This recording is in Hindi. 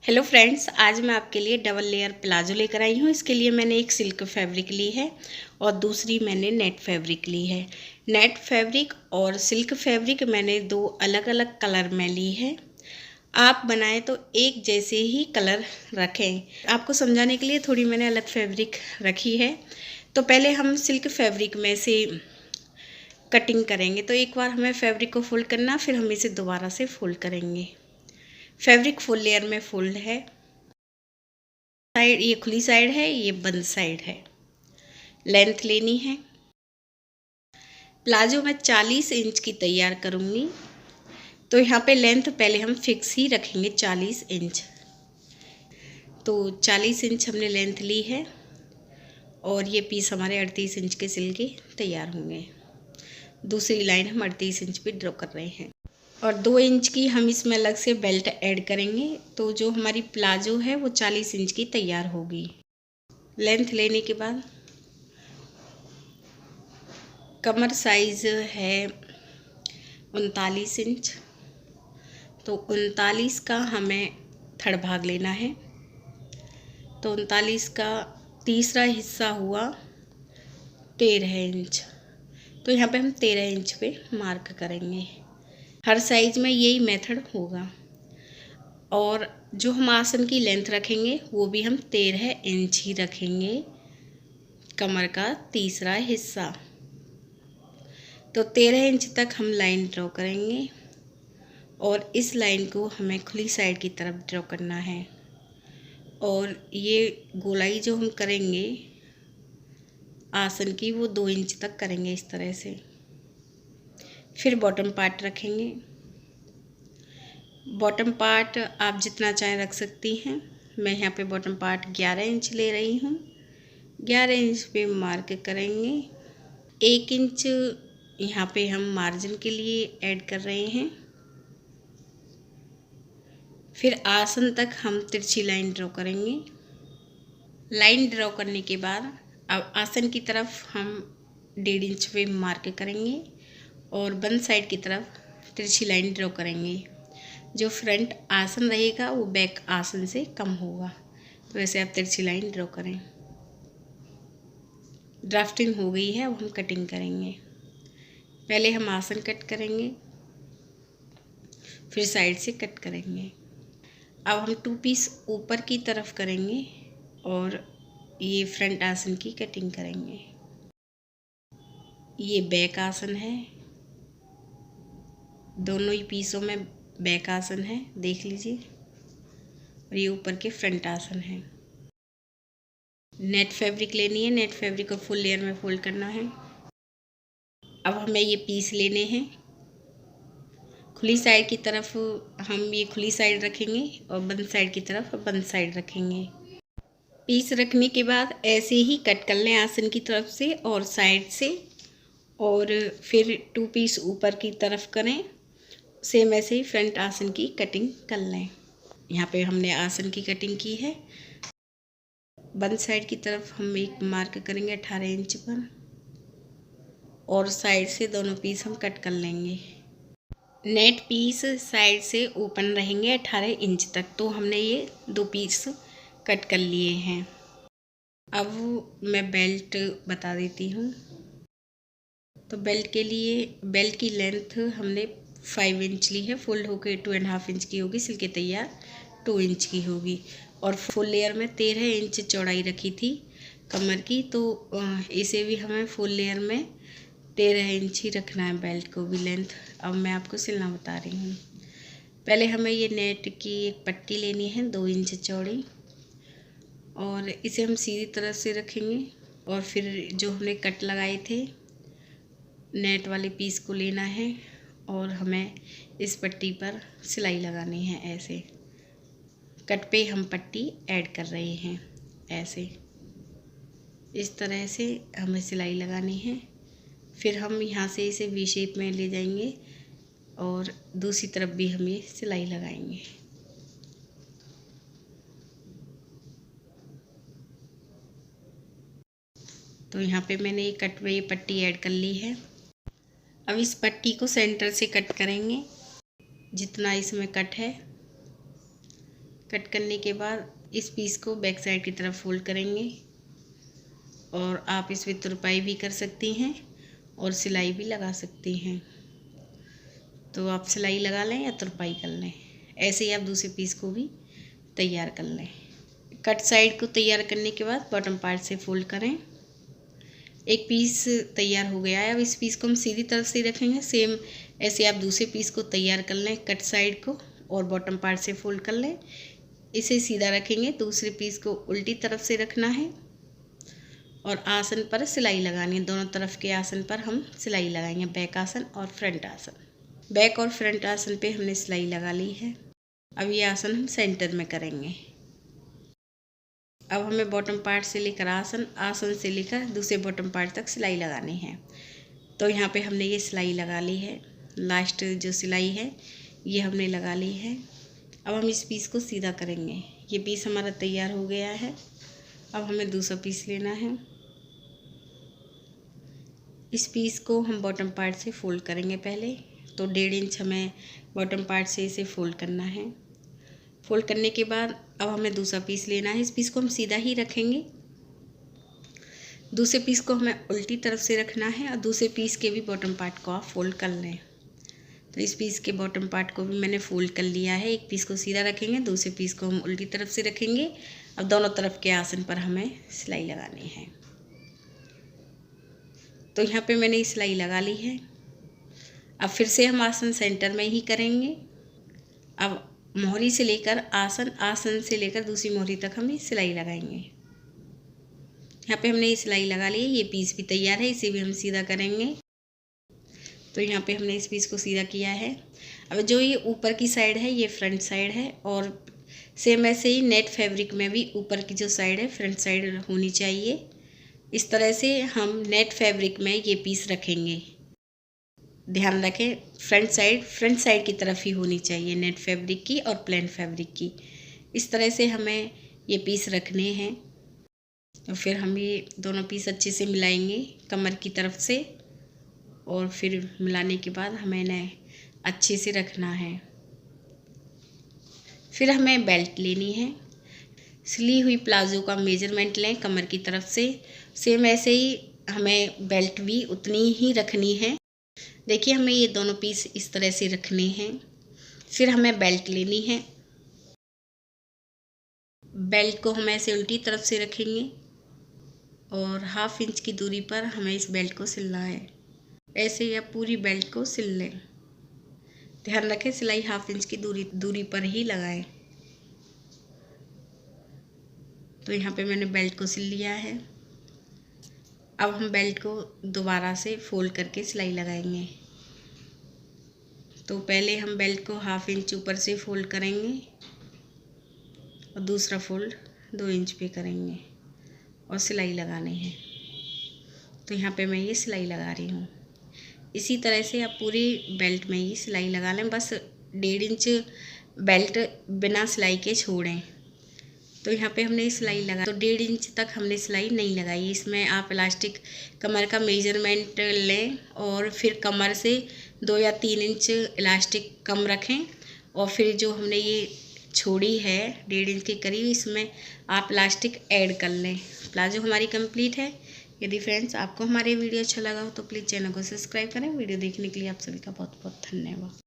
हेलो फ्रेंड्स, आज मैं आपके लिए डबल लेयर प्लाजो लेकर आई हूँ। इसके लिए मैंने एक सिल्क फैब्रिक ली है और दूसरी मैंने नेट फैब्रिक ली है। नेट फैब्रिक और सिल्क फैब्रिक मैंने दो अलग अलग कलर में ली है। आप बनाएं तो एक जैसे ही कलर रखें। आपको समझाने के लिए थोड़ी मैंने अलग फैब्रिक रखी है। तो पहले हम सिल्क फैब्रिक में से कटिंग करेंगे। तो एक बार हमें फैब्रिक को फोल्ड करना, फिर हम इसे दोबारा से फोल्ड करेंगे। फैब्रिक फुल लेयर में फोल्ड है। साइड ये खुली साइड है, ये बंद साइड है। लेंथ लेनी है। प्लाजो मैं 40 इंच की तैयार करूँगी, तो यहाँ पे लेंथ पहले हम फिक्स ही रखेंगे 40 इंच। तो 40 इंच हमने लेंथ ली है और ये पीस हमारे 38 इंच के सिल के तैयार होंगे। दूसरी लाइन हम 38 इंच पे ड्रॉ कर रहे हैं और 2 इंच की हम इसमें अलग से बेल्ट ऐड करेंगे। तो जो हमारी प्लाजो है वो 40 इंच की तैयार होगी। लेंथ लेने के बाद कमर साइज़ है 39 इंच। तो 39 का हमें थर्ड भाग लेना है। तो 39 का तीसरा हिस्सा हुआ 13 इंच। तो यहाँ पे हम 13 इंच पे मार्क करेंगे। हर साइज में यही मेथड होगा। और जो हम आसन की लेंथ रखेंगे वो भी हम 13 इंच ही रखेंगे, कमर का तीसरा हिस्सा। तो 13 इंच तक हम लाइन ड्रॉ करेंगे और इस लाइन को हमें खुली साइड की तरफ ड्रॉ करना है। और ये गोलाई जो हम करेंगे आसन की वो 2 इंच तक करेंगे इस तरह से। फिर बॉटम पार्ट रखेंगे। बॉटम पार्ट आप जितना चाहें रख सकती हैं। मैं यहाँ पे बॉटम पार्ट 11 इंच ले रही हूँ। 11 इंच पे मार्क करेंगे। 1 इंच यहाँ पे हम मार्जिन के लिए ऐड कर रहे हैं। फिर आसन तक हम तिरछी लाइन ड्रॉ करेंगे। लाइन ड्रॉ करने के बाद अब आसन की तरफ हम 1.5 इंच पे मार्क करेंगे और बंद साइड की तरफ तिरछी लाइन ड्रॉ करेंगे। जो फ्रंट आसन रहेगा वो बैक आसन से कम होगा। तो ऐसे आप तिरछी लाइन ड्रॉ करें। ड्राफ्टिंग हो गई है, अब हम कटिंग करेंगे। पहले हम आसन कट करेंगे, फिर साइड से कट करेंगे। अब हम 2 पीस ऊपर की तरफ करेंगे और ये फ्रंट आसन की कटिंग करेंगे। ये बैक आसन है, दोनों ही पीसों में बैक आसन है, देख लीजिए। और ये ऊपर के फ्रंट आसन है। नेट फैब्रिक लेनी है। नेट फैब्रिक को फुल लेयर में फोल्ड करना है। अब हमें ये पीस लेने हैं। खुली साइड की तरफ हम ये खुली साइड रखेंगे और बंद साइड की तरफ बंद साइड रखेंगे। पीस रखने के बाद ऐसे ही कट कर लें आसन की तरफ से और साइड से। और फिर 2 पीस ऊपर की तरफ करें। सेम ऐसे ही फ्रंट आसन की कटिंग कर लें। यहाँ पे हमने आसन की कटिंग की है। बंद साइड की तरफ हम एक मार्क करेंगे 18 इंच पर और साइड से दोनों पीस हम कट कर लेंगे। नेट पीस साइड से ओपन रहेंगे 18 इंच तक। तो हमने ये 2 पीस कट कर लिए हैं। अब मैं बेल्ट बता देती हूँ। तो बेल्ट के लिए बेल्ट की लेंथ हमने 5 इंच ली है। फोल्ड होकर 2.5 इंच की होगी। सिल के तैयार 2 इंच की होगी। और फुल लेयर में 13 इंच चौड़ाई रखी थी कमर की। तो इसे भी हमें फुल लेयर में 13 इंच ही रखना है, बेल्ट को भी लेंथ। अब मैं आपको सिलना बता रही हूँ। पहले हमें ये नेट की एक पट्टी लेनी है 2 इंच चौड़ी और इसे हम सीधी तरफ से रखेंगे। और फिर जो हमने कट लगाए थे नेट वाले पीस को लेना है और हमें इस पट्टी पर सिलाई लगानी है। ऐसे कट पे हम पट्टी ऐड कर रहे हैं। ऐसे इस तरह से हमें सिलाई लगानी है। फिर हम यहाँ से इसे वी शेप में ले जाएंगे और दूसरी तरफ भी हम ये सिलाई लगाएंगे। तो यहाँ पे मैंने ये कट में ये पट्टी ऐड कर ली है। अब इस पट्टी को सेंटर से कट करेंगे। जितना इसमें कट है कट करने के बाद इस पीस को बैक साइड की तरफ फोल्ड करेंगे और आप इसमें तुरपाई भी कर सकती हैं और सिलाई भी लगा सकती हैं। तो आप सिलाई लगा लें या तुरपाई कर लें। ऐसे ही आप दूसरे पीस को भी तैयार कर लें। कट साइड को तैयार करने के बाद बॉटम पार्ट से फोल्ड करें। एक पीस तैयार हो गया है। अब इस पीस को हम सीधी तरफ से रखेंगे। सेम ऐसे आप दूसरे पीस को तैयार कर लें, कट साइड को और बॉटम पार्ट से फोल्ड कर लें। इसे सीधा रखेंगे, दूसरे पीस को उल्टी तरफ से रखना है और आसन पर सिलाई लगानी है। दोनों तरफ के आसन पर हम सिलाई लगाएंगे, बैक आसन और फ्रंट आसन। बैक और फ्रंट आसन पे हमने सिलाई लगा ली है। अब ये आसन हम सेंटर में करेंगे। अब हमें बॉटम पार्ट से लेकर आसन, आसन से लेकर दूसरे बॉटम पार्ट तक सिलाई लगानी है। तो यहाँ पे हमने ये सिलाई लगा ली है। लास्ट जो सिलाई है ये हमने लगा ली है। अब हम इस पीस को सीधा करेंगे। ये पीस हमारा तैयार हो गया है। अब हमें दूसरा पीस लेना है। इस पीस को हम बॉटम पार्ट से फोल्ड करेंगे पहले। तो 1.5 इंच हमें बॉटम पार्ट से इसे फोल्ड करना है। फोल्ड करने के बाद अब हमें दूसरा पीस लेना है। इस पीस को हम सीधा ही रखेंगे। दूसरे पीस को हमें उल्टी तरफ से रखना है और दूसरे पीस के भी बॉटम पार्ट को आप फोल्ड कर लें। तो इस पीस के बॉटम पार्ट को भी मैंने फोल्ड कर लिया है। एक पीस को सीधा रखेंगे, दूसरे पीस को हम उल्टी तरफ से रखेंगे। अब दोनों तरफ के आसन पर हमें सिलाई लगानी है। तो यहाँ पे मैंने सिलाई लगा ली है। अब फिर से हम आसन सेंटर में ही करेंगे। अब मोहरी से लेकर आसन, आसन से लेकर दूसरी मोहरी तक हम सिलाई लगाएंगे। यहाँ पे हमने ये सिलाई लगा ली है। ये पीस भी तैयार है, इसे भी हम सीधा करेंगे। तो यहाँ पे हमने इस पीस को सीधा किया है। अब जो ये ऊपर की साइड है ये फ्रंट साइड है और सेम ऐसे ही नेट फैब्रिक में भी ऊपर की जो साइड है फ्रंट साइड होनी चाहिए। इस तरह से हम नेट फैब्रिक में ये पीस रखेंगे। ध्यान रखें, फ्रंट साइड की तरफ ही होनी चाहिए नेट फैब्रिक की और प्लेन फैब्रिक की। इस तरह से हमें ये पीस रखने हैं। तो फिर हम ये दोनों पीस अच्छे से मिलाएंगे कमर की तरफ से और फिर मिलाने के बाद हमें इन्हें अच्छे से रखना है। फिर हमें बेल्ट लेनी है। सिली हुई प्लाजो का मेजरमेंट लें कमर की तरफ से। सेम ऐसे ही हमें बेल्ट भी उतनी ही रखनी है। देखिए हमें ये दोनों पीस इस तरह से रखने हैं। फिर हमें बेल्ट लेनी है। बेल्ट को हम ऐसे उल्टी तरफ से रखेंगे और 1/2 इंच की दूरी पर हमें इस बेल्ट को सिलना है। ऐसे ही आप पूरी बेल्ट को सिल लें। ध्यान रखें सिलाई 1/2 इंच की दूरी पर ही लगाएं। तो यहाँ पे मैंने बेल्ट को सिल लिया है। अब हम बेल्ट को दोबारा से फोल्ड करके सिलाई लगाएंगे। तो पहले हम बेल्ट को 1/2 इंच ऊपर से फोल्ड करेंगे और दूसरा फोल्ड 2 इंच पे करेंगे और सिलाई लगानी है। तो यहाँ पे मैं ये सिलाई लगा रही हूँ। इसी तरह से आप पूरी बेल्ट में ही सिलाई लगा लें। बस 1.5 इंच बेल्ट बिना सिलाई के छोड़ें। तो यहाँ पे हमने सिलाई लगा तो 1.5 इंच तक हमने सिलाई नहीं लगाई। इसमें आप इलास्टिक कमर का मेजरमेंट लें और फिर कमर से 2 या 3 इंच इलास्टिक कम रखें और फिर जो हमने ये छोड़ी है 1.5 इंच के करीब, इसमें आप इलास्टिक ऐड कर लें। प्लाजो हमारी कंप्लीट है। यदि फ्रेंड्स आपको हमारे वीडियो अच्छा लगा हो तो प्लीज़ चैनल को सब्सक्राइब करें। वीडियो देखने के लिए आप सभी का बहुत बहुत धन्यवाद।